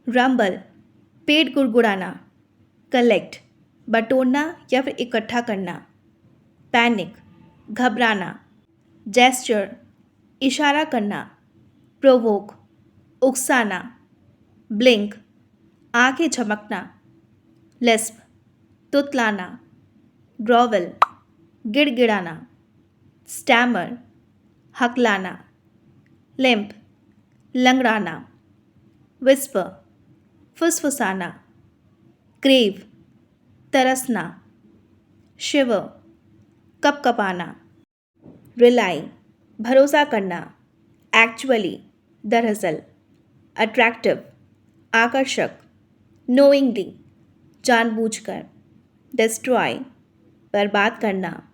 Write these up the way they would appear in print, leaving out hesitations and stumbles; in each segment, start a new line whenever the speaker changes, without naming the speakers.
Rumble, पेट गुड़गुड़ाना। Collect, बटोरना या फिर इकट्ठा करना। पैनिक, घबराना। जेस्चर, इशारा करना। प्रोवोक, उकसाना। ब्लिंक, आंखें झपकना। लिस्प, तुतलाना। ग्रोवल, गिड़गिड़ाना। स्टैमर, हकलाना। लिम्प, लंगड़ाना। विस्पर, फुसफुसाना। क्रेव, तरसना। शिवर, कपकपाना। रिलाई, भरोसा करना। एक्चुअली, दरअसल। अट्रैक्टिव, आकर्षक। नोइंगली, जानबूझकर। डिस्ट्रॉय, बर्बाद करना।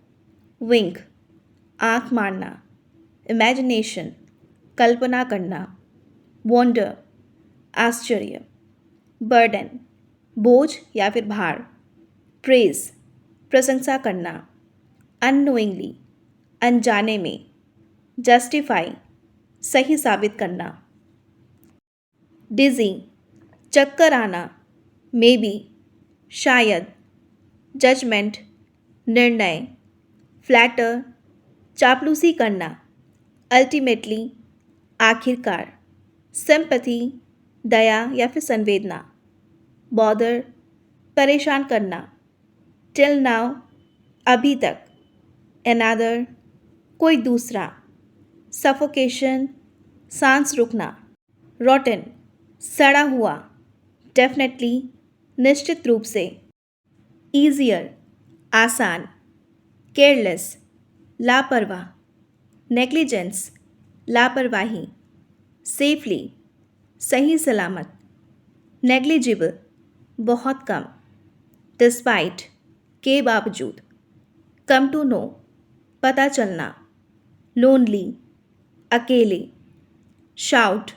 विंक, आंख मारना। इमेजिनेशन, कल्पना करना। वंडर, आश्चर्य। बर्डन, बोझ या फिर भार। प्रेज, प्रशंसा करना। अननोइंगली, अनजाने में। जस्टिफाई, सही साबित करना। डिजी, चक्कर आना। मे बी, शायद। जजमेंट, निर्णय। फ्लैटर, चापलूसी करना। अल्टीमेटली, आखिरकार। सिंपैथी, दया या फिर संवेदना। बॉदर, परेशान करना। टिल नाउ, अभी तक। अनदर, कोई दूसरा। सफोकेशन, सांस रुकना। रॉटन, सड़ा हुआ। डेफिनेटली, निश्चित रूप से। ईजियर, आसान। केयरलेस, लापरवाह। नेग्लिजेंस, लापरवाही। सेफली, सही सलामत। नेग्लिजिबल, बहुत कम। डिस्पाइट, के बावजूद। कम टू नो, पता चलना। लोनली, अकेले। शाउट,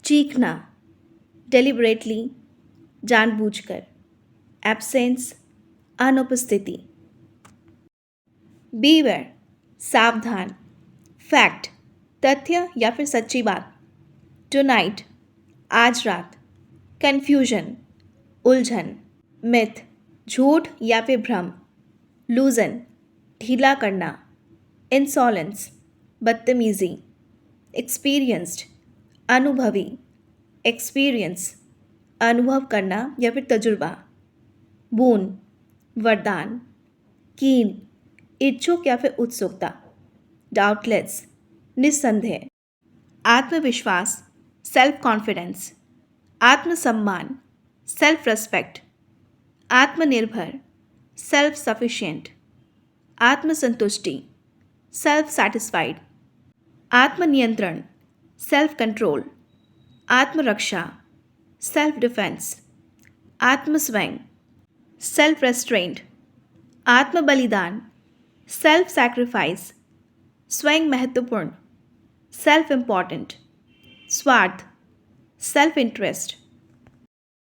चीखना। डेलिबरेटली, जानबूझकर। एब्सेंस, अनुपस्थिति। बीवेयर, सावधान। फैक्ट, तथ्य या फिर सच्ची बात। टुनाइट, आज रात। कन्फ्यूजन, उलझन। मिथ, झूठ या फिर भ्रम। लूजन, ढीला करना। इंसॉलेंस, बदतमीजी। एक्सपीरियंस्ड, अनुभवी। एक्सपीरियंस, अनुभव करना या फिर तजुर्बा। बून, वरदान। कीन, इच्छुक या फिर उत्सुकता। डाउटलेस, निस्संदेह। आत्मविश्वास, सेल्फ कॉन्फिडेंस। आत्मसम्मान, सेल्फ रेस्पेक्ट। आत्मनिर्भर, सेल्फ सफिशिएंट। आत्मसंतुष्टि, सेल्फ सैटिस्फाइड। आत्मनियंत्रण, सेल्फ कंट्रोल। आत्मरक्षा, सेल्फ डिफेंस। आत्मस्वयं, सेल्फ रेस्ट्रेंट। आत्मबलिदान, सेल्फ सैक्रिफाइस। स्वयं महत्वपूर्ण, सेल्फ इम्पॉर्टेंट। स्वार्थ, सेल्फ इंटरेस्ट।